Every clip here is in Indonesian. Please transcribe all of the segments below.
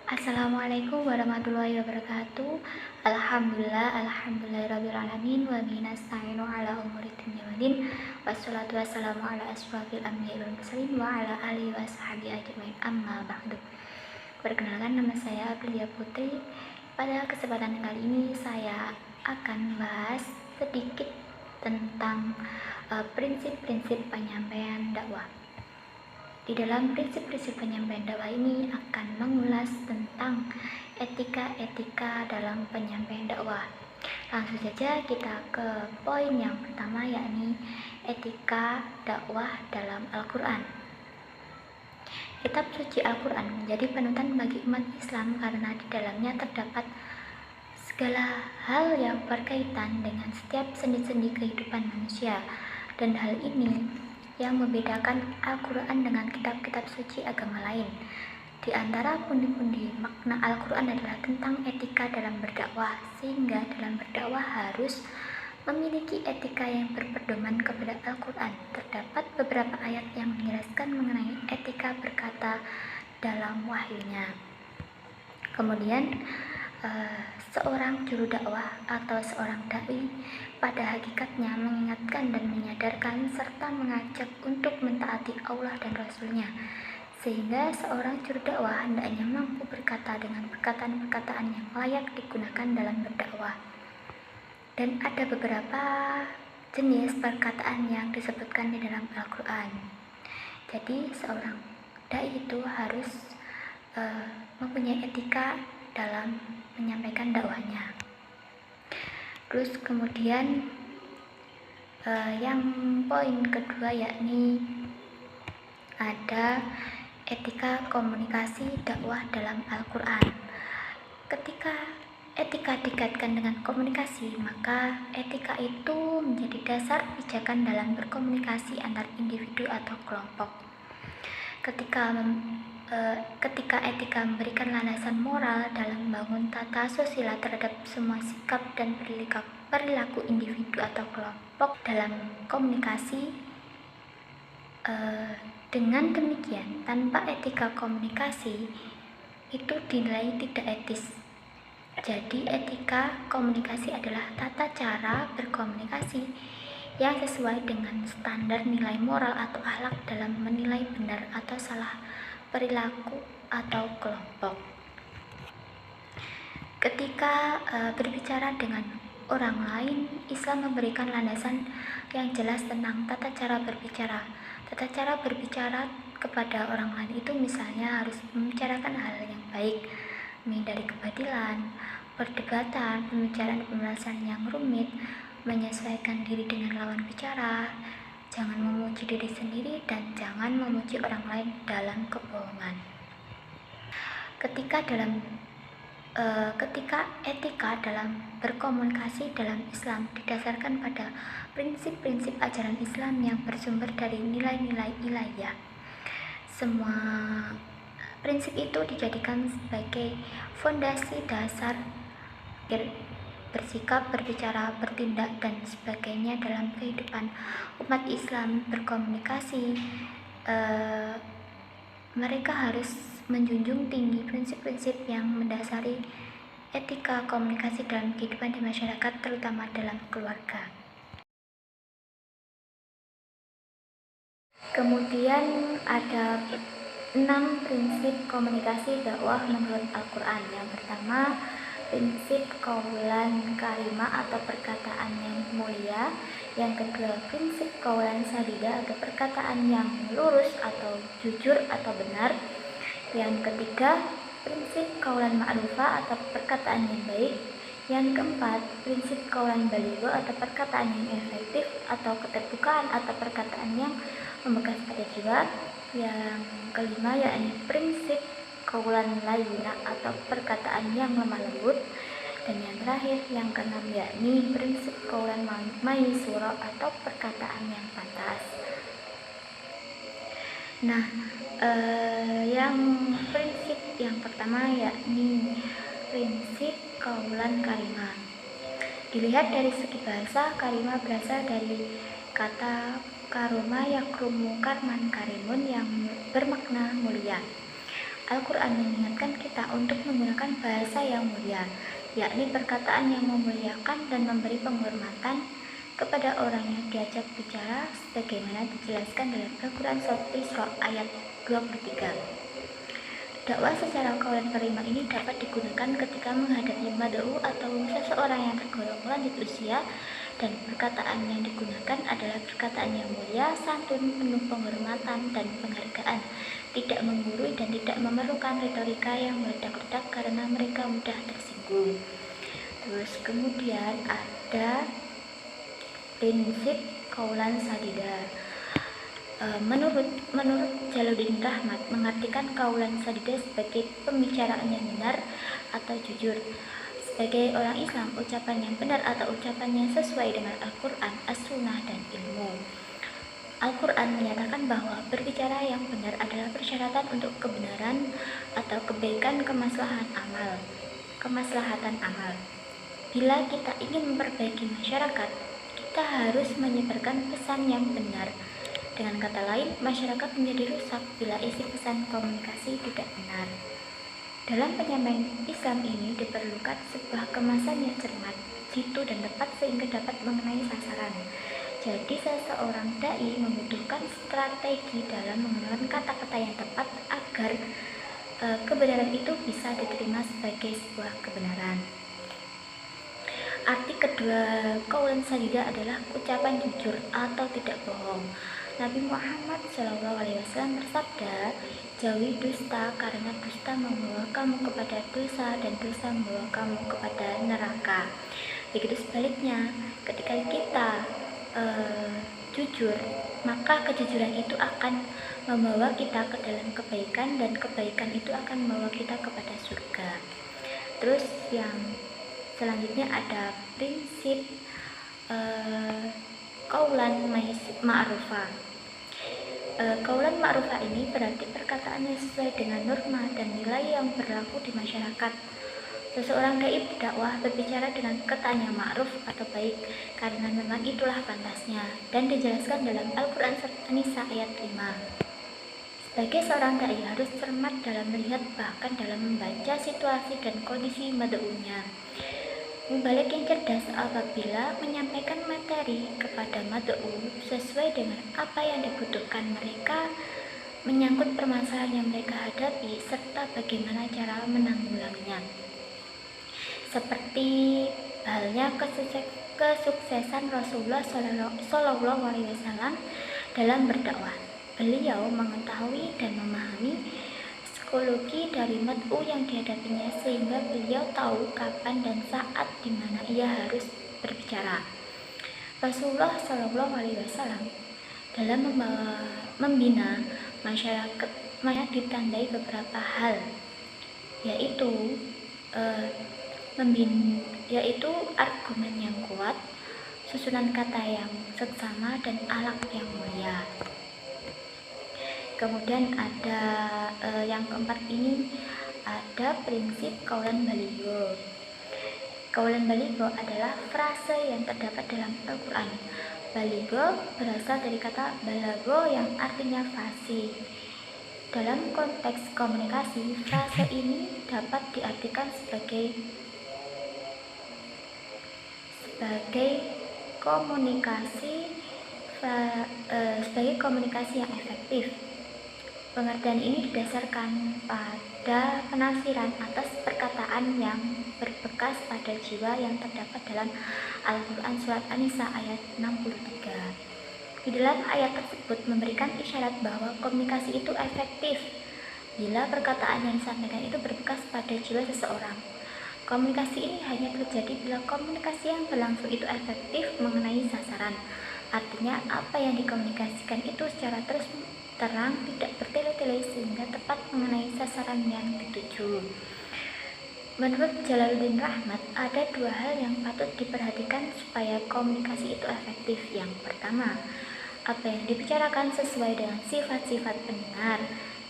Assalamualaikum warahmatullahi wabarakatuh. Alhamdulillahirabbil alamin wa bihi nasta'inu ala umuri dunya waddin. Wassalatu wassalamu ala asyrofil anbiya'i wal mursalin wa ala alihi washabihi ajmain. Amma ba'du. Perkenalkan, nama saya Aprilia Putri. Pada kesempatan kali ini saya akan bahas sedikit tentang prinsip-prinsip penyampaian dakwah. Di dalam prinsip-prinsip penyampaian dakwah ini akan mengulas tentang etika-etika dalam penyampaian dakwah. Langsung saja kita ke poin yang pertama, yakni etika dakwah dalam Al-Quran. Kitab suci Al-Quran menjadi panutan bagi umat Islam karena di dalamnya terdapat segala hal yang berkaitan dengan setiap sendi-sendi kehidupan manusia, dan hal ini yang membedakan Al-Quran dengan kitab-kitab suci agama lain. Di antara pundi-pundi makna Al-Quran adalah tentang etika dalam berdakwah, sehingga dalam berdakwah harus memiliki etika yang berpedoman kepada Al-Quran. Terdapat beberapa ayat yang menjelaskan mengenai etika berkata dalam wahyunya. Kemudian seorang juru dakwah atau seorang dai pada hakikatnya mengingatkan dan menyadarkan serta mengajak untuk mentaati Allah dan Rasul-Nya, sehingga seorang juru dakwah hendaknya mampu berkata dengan perkataan-perkataan yang layak digunakan dalam berdakwah. Dan ada beberapa jenis perkataan yang disebutkan di dalam Al-Quran. Jadi seorang dai itu harus mempunyai etika dalam menyampaikan dakwahnya. Terus kemudian yang poin kedua, yakni ada etika komunikasi dakwah dalam Al-Quran. Ketika etika dikaitkan dengan komunikasi, maka etika itu menjadi dasar pijakan dalam berkomunikasi antar individu atau kelompok. Ketika etika memberikan landasan moral dalam membangun tata sosial terhadap semua sikap dan perilaku individu atau kelompok dalam komunikasi. Dengan demikian, tanpa etika komunikasi itu dinilai tidak etis. Jadi etika komunikasi adalah tata cara berkomunikasi yang sesuai dengan standar nilai moral atau akhlak dalam menilai benar atau salah perilaku atau kelompok. Ketika berbicara dengan orang lain, Islam memberikan landasan yang jelas tentang tata cara berbicara. Tata cara berbicara kepada orang lain itu misalnya harus membicarakan hal yang baik, menghindari kebatilan, perdebatan, pembicaraan yang rumit, menyesuaikan diri dengan lawan bicara, jangan memuji diri sendiri, dan jangan memuji orang lain dalam kebohongan. Ketika etika dalam berkomunikasi dalam Islam didasarkan pada prinsip-prinsip ajaran Islam yang bersumber dari nilai-nilai ilahiyah. Semua prinsip itu dijadikan sebagai fondasi dasar bersikap, berbicara, bertindak, dan sebagainya dalam kehidupan umat Islam berkomunikasi. Mereka harus menjunjung tinggi prinsip-prinsip yang mendasari etika komunikasi dalam kehidupan di masyarakat, terutama dalam keluarga. Kemudian ada 6 prinsip komunikasi dakwah menurut Al-Quran. Yang pertama, prinsip qaulan karimah atau perkataan yang mulia. Yang kedua, prinsip qaulan sadida atau perkataan yang lurus atau jujur atau benar. Yang ketiga, prinsip qaulan ma'rufah atau perkataan yang baik. Yang keempat, prinsip qaulan baligho atau perkataan yang efektif atau keterbukaan atau perkataan yang membekas pada jiwa. Yang kelima, yakni prinsip qaulan layyina atau perkataan yang lemah lembut. Dan yang terakhir, yang keenam, yakni prinsip qaulan maysura atau perkataan yang pantas. Nah, yang prinsip yang pertama yakni prinsip qaulan karimah. Dilihat dari segi bahasa, karimah berasal dari kata karoma yakrumu karman karimun yang bermakna mulia. Al-Quran mengingatkan kita untuk menggunakan bahasa yang mulia, yakni perkataan yang memuliakan dan memberi penghormatan kepada orang yang diajak bicara sebagaimana dijelaskan dalam Al-Quran Surat Isra ayat 23. Dakwah secara kaulan kalimah ini dapat digunakan ketika menghadapi mad'u atau seseorang yang tergolong lanjut usia, dan perkataan yang digunakan adalah perkataan yang mulia, santun, penuh penghormatan dan penghargaan, tidak menggurui dan tidak memerlukan retorika yang meledak-ledak karena mereka mudah tersinggung. Terus kemudian ada prinsip kaulan sadida. Menurut Jalaluddin Rahmat mengartikan kaulan sadida sebagai pembicaraan yang benar atau jujur. Sebagai orang Islam, ucapan yang benar atau ucapan yang sesuai dengan Al-Quran, As-Sunnah, dan ilmu. Al-Quran menyatakan bahwa berbicara yang benar adalah persyaratan untuk kebenaran atau kebaikan kemaslahatan amal. Bila kita ingin memperbaiki masyarakat, kita harus menyebarkan pesan yang benar. Dengan kata lain, masyarakat menjadi rusak bila isi pesan komunikasi tidak benar. Dalam penyampaian Islam ini diperlukan sebuah kemasan yang cermat, jitu, dan tepat sehingga dapat mengenai sasaran. Jadi seseorang dai membutuhkan strategi dalam menggunakan kata-kata yang tepat agar kebenaran itu bisa diterima sebagai sebuah kebenaran. Arti kedua kaulan sadida adalah ucapan jujur atau tidak bohong. Nabi Muhammad SAW bersabda, jauhi dusta karena dusta membawa kamu kepada dosa dan dosa membawa kamu kepada neraka. Begitu sebaliknya, ketika kita jujur, maka kejujuran itu akan membawa kita ke dalam kebaikan dan kebaikan itu akan membawa kita kepada surga. Terus yang selanjutnya ada prinsip kaulan ma'rufah. Kaulan ma'rufah ini berarti perkataan yang sesuai dengan norma dan nilai yang berlaku di masyarakat. Seseorang dai berdakwah berbicara dengan perkataan yang ma'ruf atau baik karena memang itulah pantasnya, dan dijelaskan dalam Al-Quran Surat An-Nisa ayat 5. Sebagai seorang dai harus cermat dalam melihat bahkan dalam membaca situasi dan kondisi mad'unya. Mubalik yang cerdas apabila menyampaikan materi kepada mad'u sesuai dengan apa yang dibutuhkan mereka, menyangkut permasalahan yang mereka hadapi serta bagaimana cara menanggulanginya. Seperti halnya kesuksesan Rasulullah SAW dalam berdakwah. Beliau mengetahui dan memahami psikologi dari mad'u yang dihadapinya sehingga beliau tahu kapan dan saat di mana ia harus berbicara. Rasulullah SAW dalam membina masyarakat ditandai beberapa hal, yaitu argumen yang kuat, susunan kata yang seksama, dan akhlak yang mulia. Kemudian ada yang keempat ini ada prinsip kaulan baligho. Kaulan baligho adalah frase yang terdapat dalam Al-Quran. Baligho berasal dari kata balago yang artinya fasih. Dalam konteks komunikasi, frase ini dapat diartikan sebagai komunikasi yang efektif. Pengertian ini didasarkan pada penafsiran atas perkataan yang berbekas pada jiwa yang terdapat dalam Al-Quran Surat An-Nisa ayat 63. Di dalam ayat tersebut memberikan isyarat bahwa komunikasi itu efektif bila perkataan yang disampaikan itu berbekas pada jiwa seseorang. Komunikasi ini hanya terjadi bila komunikasi yang berlangsung itu efektif mengenai sasaran. Artinya apa yang dikomunikasikan itu secara terang, tidak bertele-tele sehingga tepat mengenai sasaran yang dituju. Menurut Jalaluddin Rahmat, ada dua hal yang patut diperhatikan supaya komunikasi itu efektif. Yang pertama, apa yang dibicarakan sesuai dengan sifat-sifat pendengar,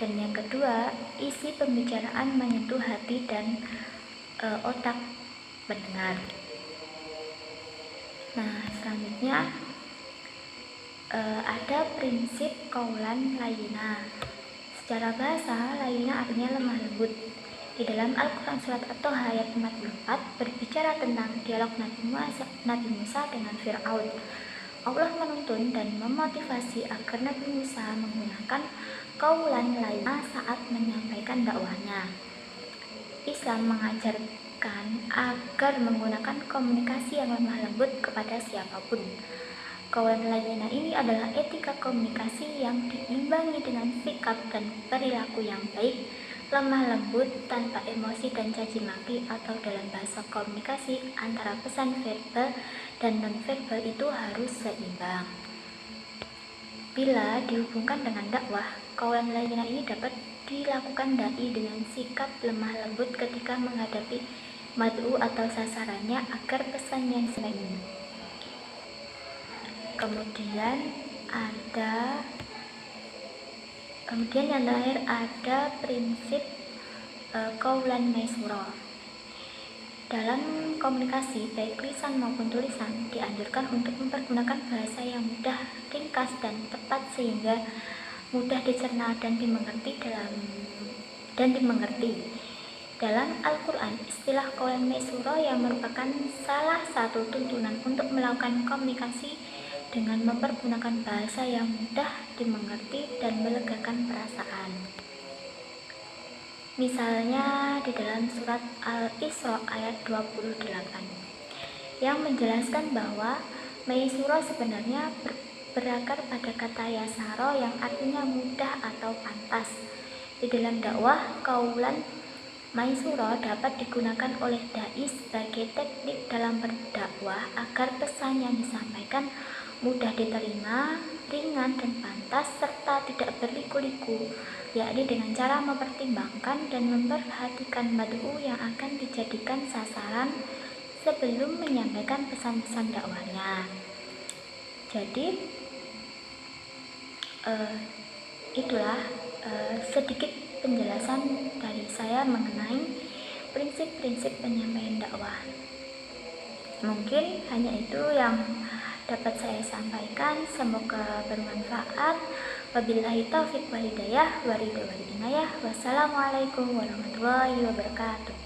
dan yang kedua, isi pembicaraan menyentuh hati dan otak pendengar. Nah, selanjutnya ada prinsip kaulan layyina. Secara bahasa, layyina artinya lemah lembut. Di dalam Al-Quran Surat At-Toha ayat 44 berbicara tentang dialog Nabi Musa dengan Fir'aun. Allah menuntun dan memotivasi agar Nabi Musa menggunakan kaulan lainnya saat menyampaikan dakwahnya. Islam mengajarkan agar menggunakan komunikasi yang lemah lembut kepada siapapun. Kaulan lainnya ini adalah etika komunikasi yang diimbangi dengan sikap dan perilaku yang baik, lemah lembut, tanpa emosi dan caci maki, atau dalam bahasa komunikasi antara pesan verbal dan non-verbal itu harus seimbang. Bila dihubungkan dengan dakwah, kaulan lainnya ini dapat dilakukan dai dengan sikap lemah lembut ketika menghadapi mad'u atau sasarannya agar pesan yang disampaikan. Kemudian yang terakhir ada prinsip qaulan maisura. Dalam komunikasi baik lisan maupun tulisan dianjurkan untuk mempergunakan bahasa yang mudah, ringkas dan tepat sehingga mudah dicerna dan dimengerti. Dalam Al-Quran, istilah qaulan maisura yang merupakan salah satu tuntunan untuk melakukan komunikasi dengan mempergunakan bahasa yang mudah dimengerti dan melegakan perasaan. Misalnya di dalam surat Al-Isra ayat 28 yang menjelaskan bahwa maisura sebenarnya berakar pada kata yasaro yang artinya mudah atau pantas. Di dalam dakwah, kaulan maisura dapat digunakan oleh dai sebagai teknik dalam berdakwah agar pesan yang disampaikan mudah diterima, ringan dan pantas, serta tidak berliku-liku, yakni dengan cara mempertimbangkan dan memperhatikan mad'u yang akan dijadikan sasaran sebelum menyampaikan pesan-pesan dakwahnya. Jadi itulah sedikit penjelasan dari saya mengenai prinsip-prinsip penyampaian dakwah. Mungkin hanya itu yang dapat saya sampaikan, semoga bermanfaat. Wabillahi taufiq wal hidayah, waridho wal inayah. Wassalamualaikum warahmatullahi wabarakatuh.